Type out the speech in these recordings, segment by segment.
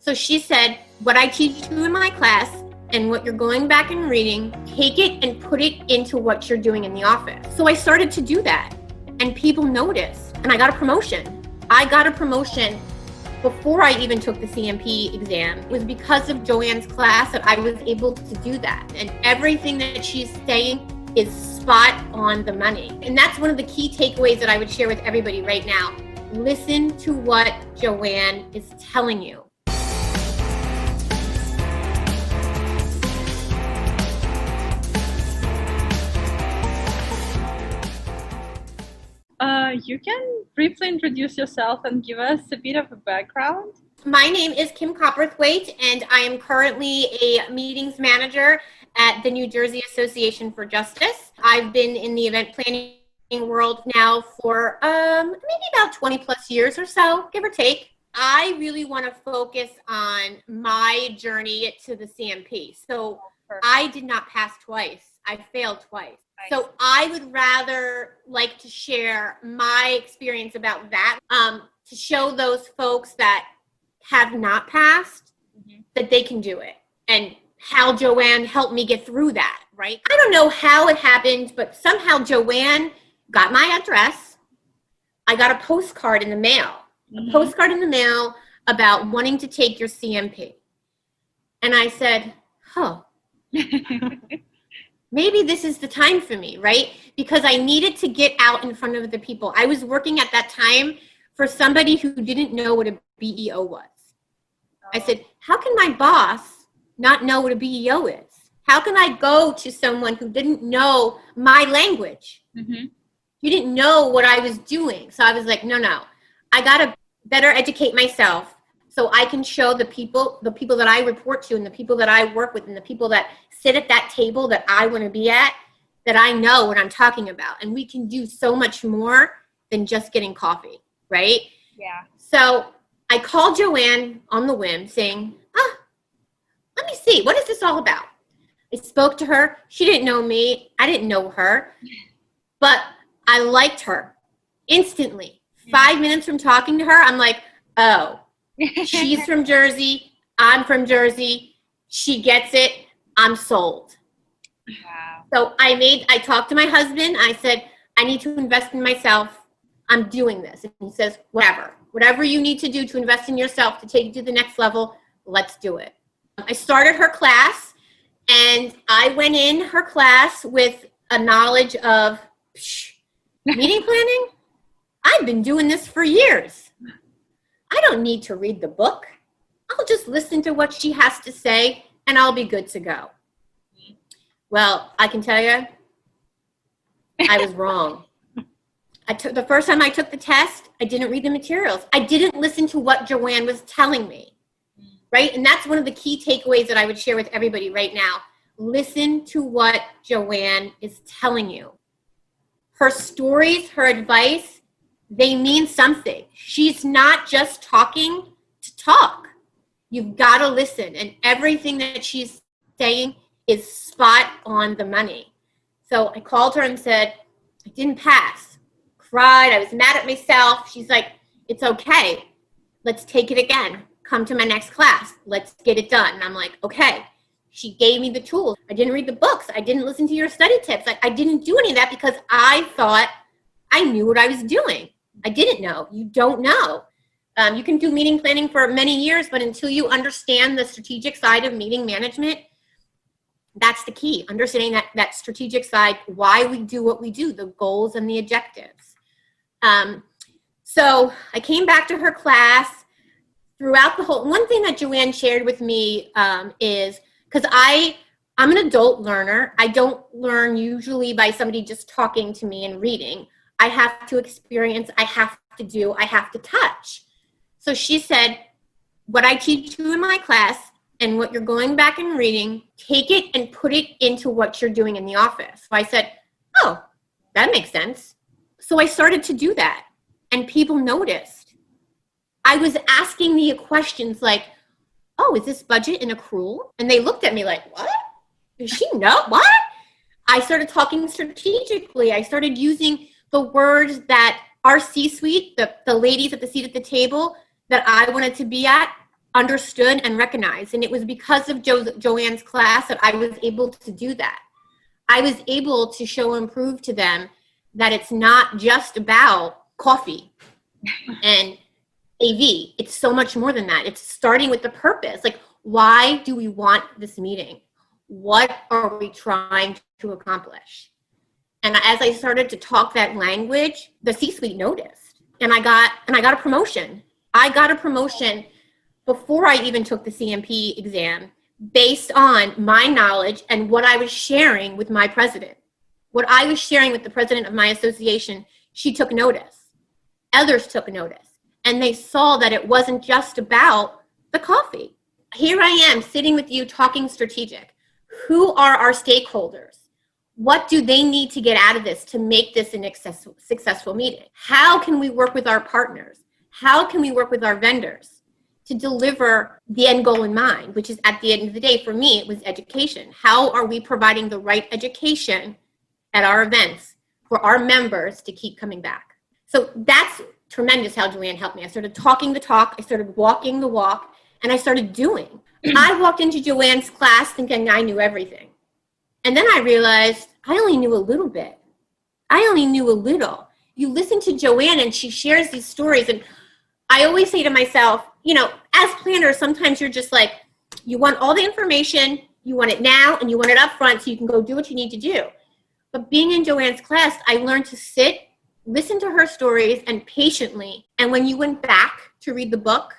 So she said, what I teach you in my class and what you're going back and reading, take it and put it into what you're doing in the office. So I started to do that, and people noticed, and I got a promotion. I got a promotion before I even took the CMP exam. It was because of Joanne's class that I was able to do that. And everything that she's saying is spot on the money. And that's one of the key takeaways that I would share with everybody right now. Listen to what Joanne is telling you. You can briefly introduce yourself and give us a bit of a background. My name is Kim Copperthwaite, and I am currently a meetings manager at the New Jersey Association for Justice. I've been in the event planning world now for maybe about 20 plus years or so, give or take. I really want to focus on my journey to the CMP. So I did not pass twice. I failed twice. So I would rather like to share my experience about that, to show those folks that have not passed that they can do it, and how Joanne helped me get through that, right? I don't know how it happened, but somehow Joanne got my address. I got a postcard in the mail, about wanting to take your CMP. And I said, oh, maybe this is the time for me, right? Because I needed to get out in front of the people. I was working at that time for somebody who didn't know what a BEO was. I said, how can my boss not know what a BEO is? How can I go to someone who didn't know my language? You didn't know what I was doing. So I was like, no, I got to better educate myself so I can show the people that I report to and the people that I work with and the people that sit at that table that I want to be at, that I know what I'm talking about. And we can do so much more than just getting coffee, right? Yeah. So I called Joanne on the whim saying, let me see, what is this all about? I spoke to her. She didn't know me. I didn't know her. But I liked her instantly. 5 minutes from talking to her, I'm like, oh, she's from Jersey. I'm from Jersey. She gets it. I'm sold. Wow. So I talked to my husband. I said, I need to invest in myself. I'm doing this. And he says, whatever you need to do to invest in yourself to take you to the next level, let's do it. I started her class, and I went in her class with a knowledge of meeting planning. I've been doing this for years. I don't need to read the book. I'll just listen to what she has to say, and I'll be good to go. Well, I can tell you, I was wrong. The first time I took the test, I didn't read the materials. I didn't listen to what Joanne was telling me, right? And that's one of the key takeaways that I would share with everybody right now. Listen to what Joanne is telling you. Her stories, her advice, they mean something. She's not just talking to talk. You've got to listen. And everything that she's saying is spot on the money. So I called her and said, I didn't pass. Cried. I was mad at myself. She's like, it's okay. Let's take it again. Come to my next class. Let's get it done. And I'm like, okay. She gave me the tools. I didn't read the books. I didn't listen to your study tips. I didn't do any of that because I thought I knew what I was doing. I didn't know. You don't know. You can do meeting planning for many years, but until you understand the strategic side of meeting management, that's the key. Understanding that strategic side, why we do what we do, the goals and the objectives. So I came back to her class throughout the whole, one thing that Joanne shared with me is, because I'm an adult learner. I don't learn usually by somebody just talking to me and reading. I have to experience, I have to touch. So she said, what I teach you in my class and what you're going back and reading, take it and put it into what you're doing in the office. So I said, oh, that makes sense. So I started to do that, and people noticed. I was asking the questions like, oh, is this budget an accrual? And they looked at me like, what? Does she know? What? I started talking strategically. I started using the words that our C-suite, the ladies at the seat at the table that I wanted to be at, understood and recognized. And it was because of Joanne's class that I was able to do that. I was able to show and prove to them that it's not just about coffee and AV. It's so much more than that. It's starting with the purpose. Like, why do we want this meeting? What are we trying to accomplish? And as I started to talk that language, the C-suite noticed, and I got a promotion. I got a promotion before I even took the CMP exam, based on my knowledge and what I was sharing with my president. What I was sharing with the president of my association, she took notice. Others took notice. And they saw that it wasn't just about the coffee. Here I am sitting with you talking strategic. Who are our stakeholders? What do they need to get out of this to make this an successful meeting? How can we work with our partners? How can we work with our vendors to deliver the end goal in mind, which is, at the end of the day, for me, it was education. How are we providing the right education at our events for our members to keep coming back? So that's tremendous how Joanne helped me. I started talking the talk, I started walking the walk, and I started doing. I walked into Joanne's class thinking I knew everything. And then I realized I only knew a little bit. I only knew a little. You listen to Joanne and she shares these stories, and I always say to myself, you know, as planners, sometimes you're just like, you want all the information, you want it now, and you want it up front so you can go do what you need to do. But being in Joanne's class, I learned to sit, listen to her stories, and patiently. And when you went back to read the book,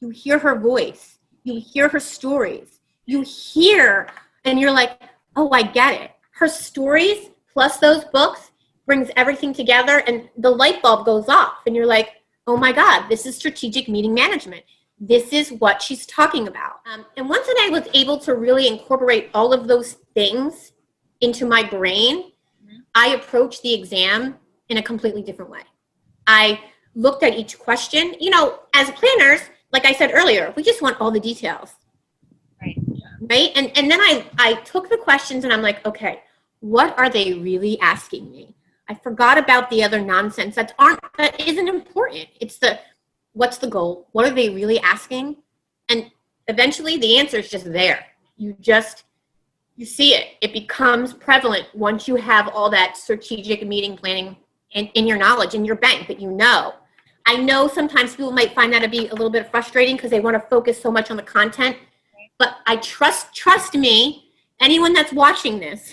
you hear her voice, you hear her stories, you hear, and you're like, oh, I get it. Her stories plus those books brings everything together, and the light bulb goes off, and you're like, oh my God, this is strategic meeting management. This is what she's talking about. And once I was able to really incorporate all of those things into my brain, I approached the exam in a completely different way. I looked at each question. You know, as planners, like I said earlier, we just want all the details. Right. Right? And then I took the questions and I'm like, okay, what are they really asking me? I forgot about the other nonsense that isn't important. It's what's the goal? What are they really asking? And eventually the answer is just there. You see it. It becomes prevalent once you have all that strategic meeting planning in your knowledge, in your bank, that you know. I know sometimes people might find that to be a little bit frustrating because they want to focus so much on the content, but I trust me, anyone that's watching this,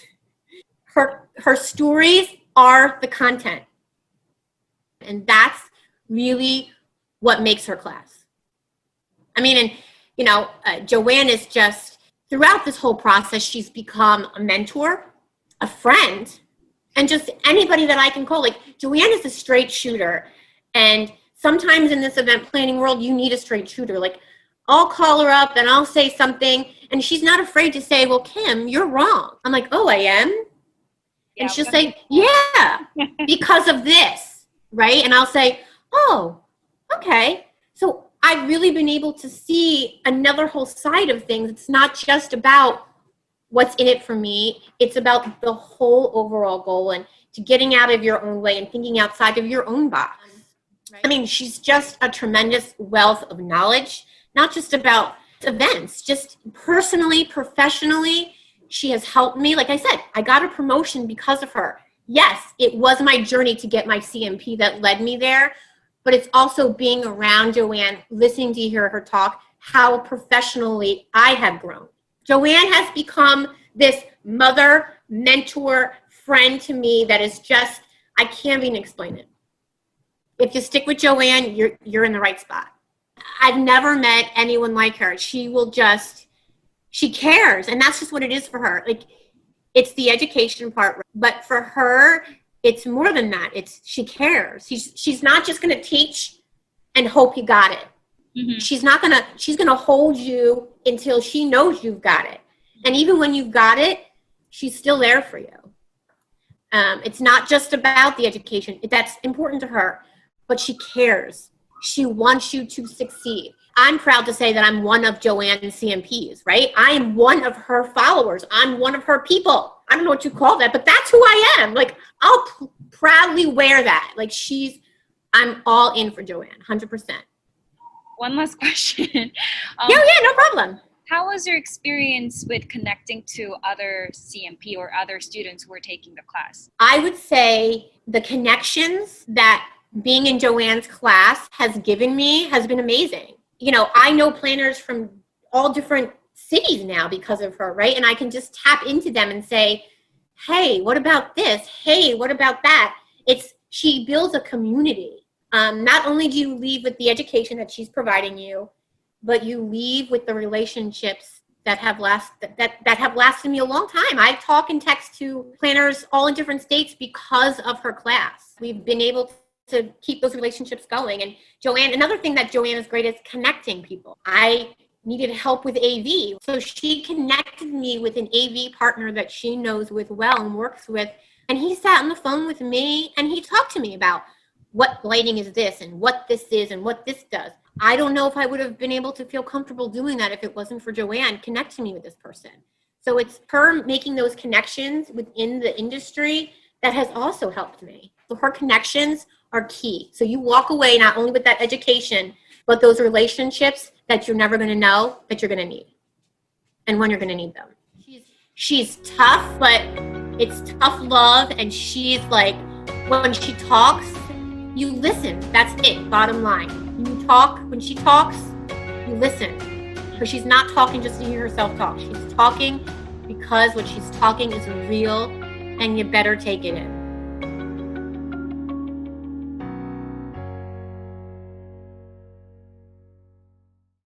her stories are the content. And that's really what makes her class. I mean, and, you know, Joanne is just, throughout this whole process, she's become a mentor, a friend, and just anybody that I can call. Like, Joanne is a straight shooter. And sometimes in this event planning world, you need a straight shooter. Like, I'll call her up and I'll say something, and she's not afraid to say, well, Kim, you're wrong. I'm like, oh, I am? And she'll say, yeah, because of this, right? And I'll say, oh, okay. So I've really been able to see another whole side of things. It's not just about what's in it for me. It's about the whole overall goal and to getting out of your own way and thinking outside of your own box. Right? I mean, she's just a tremendous wealth of knowledge, not just about events, just personally, professionally. She has helped me. Like I said, I got a promotion because of her. Yes, it was my journey to get my CMP that led me there, but it's also being around Joanne, listening to hear her talk, how professionally I have grown. Joanne has become this mother, mentor, friend to me that is just, I can't even explain it. If you stick with Joanne, you're in the right spot. I've never met anyone like her. She cares, and that's just what it is for her. Like, it's the education part, but for her, it's more than that. She cares. She's not just going to teach and hope you got it. Mm-hmm. She's going to hold you until she knows you've got it. And even when you've got it, she's still there for you. It's not just about the education. That's important to her, but she cares. She wants you to succeed. I'm proud to say that I'm one of Joanne's CMPs, right? I am one of her followers. I'm one of her people. I don't know what you call that, but that's who I am. Like, I'll proudly wear that. Like, I'm all in for Joanne, 100%. one last question. Yeah, no problem. How was your experience with connecting to other CMP or other students who were taking the class? I would say the connections that being in Joanne's class has given me has been amazing. I know planners from all different cities now because of her, right? And I can just tap into them and say, hey, what about this? Hey, what about that? She builds a community. Not only do you leave with the education that she's providing you, but you leave with the relationships that have lasted me a long time. I talk and text to planners all in different states because of her class. We've been able to keep those relationships going. And Joanne, another thing that Joanne is great is connecting people. I needed help with AV, so she connected me with an AV partner that she knows with well and works with. And he sat on the phone with me and he talked to me about what lighting is this and what this is and what this does. I don't know if I would have been able to feel comfortable doing that if it wasn't for Joanne connecting me with this person. So it's her making those connections within the industry that has also helped me. So her connections are key. So you walk away not only with that education, but those relationships that you're never going to know that you're going to need and when you're going to need them. She's tough, but it's tough love. And she's like, when she talks, you listen. That's it. Bottom line. When she talks, you listen. Because she's not talking just to hear herself talk. She's talking because what she's talking is real and you better take it in.